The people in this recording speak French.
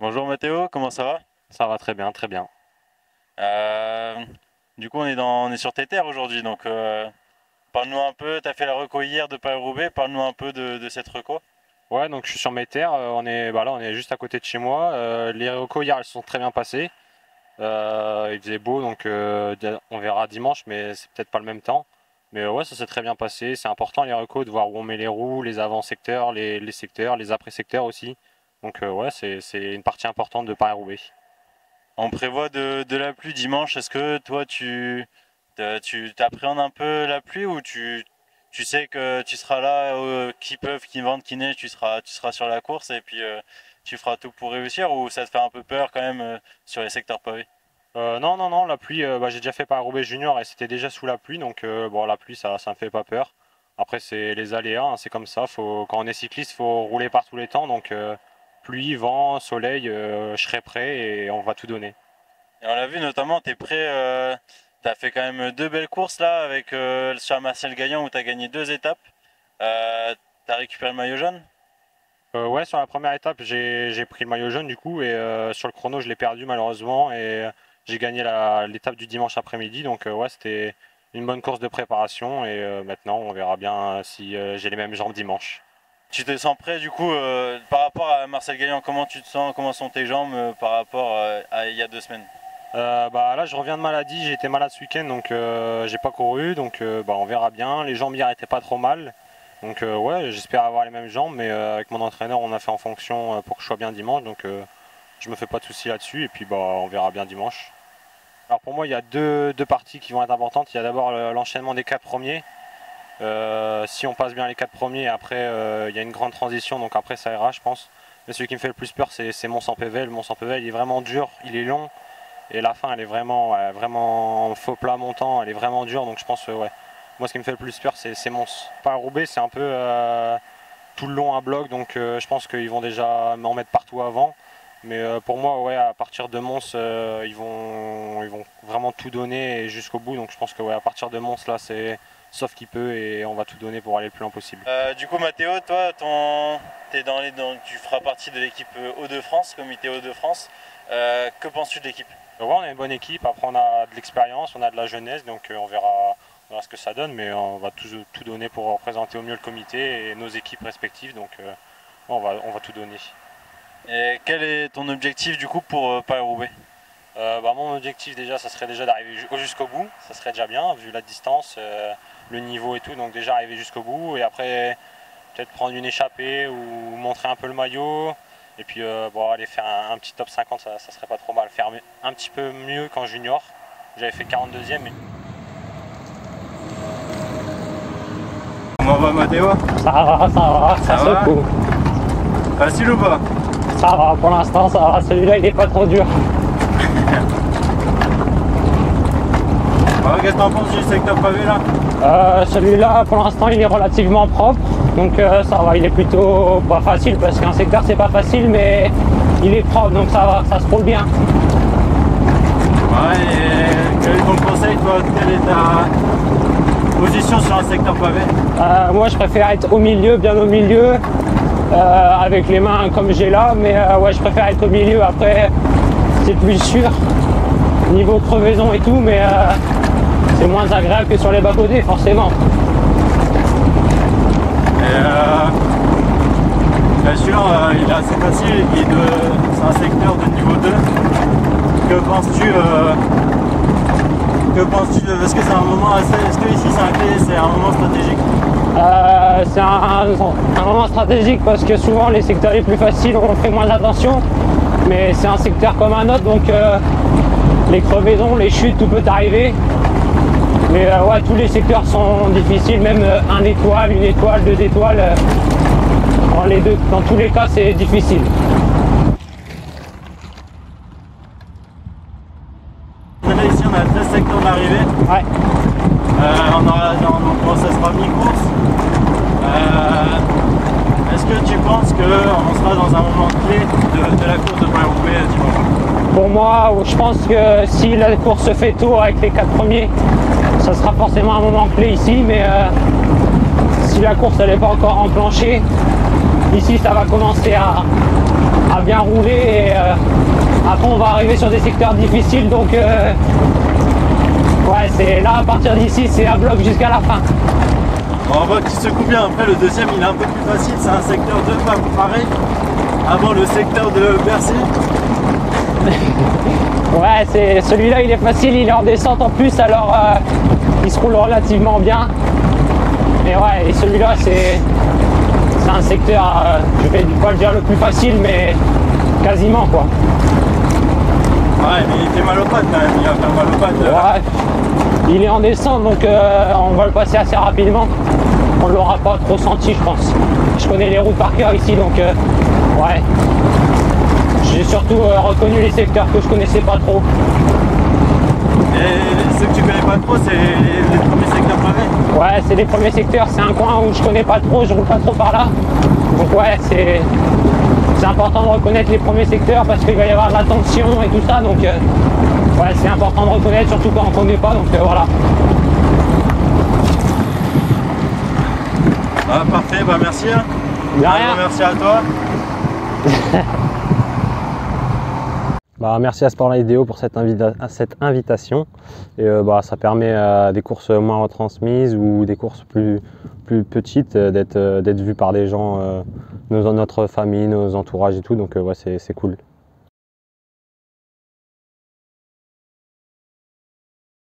Bonjour Mathéo, comment ça va? Ça va très bien, très bien. Euh, du coup, on est sur tes terres aujourd'hui, donc parle-nous un peu. T'as fait la reco hier de Paris-Roubaix, parle-nous un peu de cette reco. Ouais, donc je suis sur mes terres. On est juste à côté de chez moi. Les recos hier, elles se sont très bien passées. Il faisait beau, donc on verra dimanche, mais c'est peut-être pas le même temps. Mais ouais, ça s'est très bien passé. C'est important les recos de voir où on met les roues, les avant-secteurs, les secteurs, les après-secteurs aussi. Donc ouais, c'est une partie importante de Paris-Roubaix. On prévoit de la pluie dimanche. Est-ce que toi, tu t'appréhendes un peu la pluie ou tu sais que tu seras là, qui pleuve, qui vente, qui neige, tu seras sur la course et puis tu feras tout pour réussir ou ça te fait un peu peur quand même sur les secteurs pavés? Non, non, non, la pluie, j'ai déjà fait Paris-Roubaix Junior et c'était déjà sous la pluie, donc bon, la pluie, ça me fait pas peur. Après, c'est les aléas, hein, c'est comme ça. Quand on est cycliste, faut rouler par tous les temps, donc pluie, vent, soleil, je serai prêt et on va tout donner. Et on l'a vu notamment, t'es prêt, t'as fait quand même deux belles courses là avec sur Marcel Gaillan où t'as gagné deux étapes. T'as récupéré le maillot jaune? Ouais, sur la première étape, j'ai pris le maillot jaune du coup, et sur le chrono, je l'ai perdu malheureusement, et j'ai gagné l'étape du dimanche après-midi, donc ouais, c'était une bonne course de préparation, et maintenant, on verra bien si j'ai les mêmes jambes dimanche. Tu te sens prêt du coup par rapport à Marcel Gaillan, comment tu te sens, comment sont tes jambes par rapport à il y a 2 semaines? Bah là je reviens de maladie, j'ai été malade ce week-end donc j'ai pas couru donc bah, on verra bien. Les jambes hier étaient pas trop mal. Donc ouais, j'espère avoir les mêmes jambes, mais avec mon entraîneur on a fait en fonction pour que je sois bien dimanche, donc je me fais pas de soucis là-dessus et puis bah on verra bien dimanche. Alors pour moi il y a deux parties qui vont être importantes. Il y a d'abord l'enchaînement des 4 premiers. Si on passe bien les 4 premiers, après il y a une grande transition, donc après ça ira je pense. Mais celui qui me fait le plus peur c'est Mons-en-Pével. Mons-en-Pével il est vraiment dur, il est long. Et la fin, elle est vraiment faux plat montant, elle est vraiment dure. Donc je pense, ouais. Moi, ce qui me fait le plus peur, c'est Mons. Pas Roubaix, c'est un peu tout le long à bloc. Donc je pense qu'ils vont déjà m'en mettre partout avant. Mais pour moi, ouais, à partir de Mons, ils vont vraiment tout donner jusqu'au bout. Donc je pense que ouais, à partir de Mons, là, c'est sauf qui peut et on va tout donner pour aller le plus loin possible. Du coup Mathéo, toi tu feras partie de l'équipe Hauts-de-France, comité Hauts-de-France. Que penses-tu de l'équipe? Ouais, on a une bonne équipe. Après, on a de l'expérience, on a de la jeunesse. Donc on verra ce que ça donne. Mais on va tout donner pour représenter au mieux le comité et nos équipes respectives. Donc on va tout donner. Et quel est ton objectif du coup pour Paris-Roubaix? Bah, mon objectif déjà, ça serait déjà d'arriver jusqu'au bout. Ça serait déjà bien, vu la distance, le niveau et tout. Donc déjà arriver jusqu'au bout. Et après, peut-être prendre une échappée ou montrer un peu le maillot. Et puis bon, aller faire un petit top 50, ça serait pas trop mal. Faire un petit peu mieux qu'en junior. J'avais fait 42e. Comment va Mathéo? Ça va secoue. Facile ou pas? Ça va, pour l'instant, ça va. Celui-là, il est pas trop dur. Qu'est-ce que t'en penses du secteur pavé là? Celui-là, pour l'instant, il est relativement propre. Donc ça va, il est plutôt pas facile parce qu'un secteur, c'est pas facile, mais il est propre, donc ça va, ça se roule bien. Ouais, et quel est ton conseil, toi? Quelle est ta position sur un secteur pavé? Moi, je préfère être au milieu, bien au milieu, avec les mains comme j'ai là, mais ouais, je préfère être au milieu. Après, c'est plus sûr, niveau crevaison et tout, mais c'est moins agréable que sur les bas-côtés, forcément. Bien sûr, il est assez facile, c'est un secteur de niveau 2. Que penses-tu est-ce que c'est un moment est-ce que ici c'est un moment stratégique? C'est un moment stratégique parce que souvent les secteurs les plus faciles on fait moins attention, mais c'est un secteur comme un autre, donc les crevaisons, les chutes, tout peut arriver. Mais ouais, tous les secteurs sont difficiles, même 1 étoile, 1 étoile, 2 étoiles. Dans tous les cas, c'est difficile. Là, ici, on a 13 secteurs d'arrivée. Ouais. Donc, ça sera mi-course. Est-ce que tu penses qu'on sera dans un moment clé de la course de Paris-Roubaix dimanche? Pour moi, je pense que si la course se fait tôt avec les 4 premiers, ça sera forcément un moment clé ici, mais si la course n'est pas encore enclenchée, ici ça va commencer à à bien rouler. Et, après, on va arriver sur des secteurs difficiles, donc ouais, c'est là à partir d'ici, c'est à bloc jusqu'à la fin. Bon, on voit qu'il secoue bien. Après, le deuxième, il est un peu plus facile. C'est un secteur de femmes, pareil. Avant le secteur de Bercy. Ouais, celui-là, il est facile, il est en descente en plus, alors il se roule relativement bien. Et ouais, et celui-là, c'est un secteur, je vais pas le dire le plus facile, mais quasiment quoi. Ouais, mais il fait mal aux pattes quand même, il va faire mal aux pattes. Ouais, il est en descente, donc on va le passer assez rapidement. On l'aura pas trop senti, je pense. Je connais les routes par cœur ici, donc ouais. J'ai surtout reconnu les secteurs que je connaissais pas trop. Et ceux que tu connais pas trop, c'est les premiers secteurs pareils? Ouais, c'est les premiers secteurs, c'est un coin où je connais pas trop, je roule pas trop par là. Donc ouais, c'est important de reconnaître les premiers secteurs parce qu'il va y avoir de la tension et tout ça. Donc ouais, c'est important de reconnaître, surtout quand on connaît pas, donc voilà. Ah, parfait, bah merci. Hein. De rien. Merci à toi. Bah, merci à Sportline Vidéo pour cette invitation. Et ça permet des courses moins retransmises ou des courses plus petites d'être vues par des gens, notre famille, nos entourages et tout. Donc ouais, c'est cool.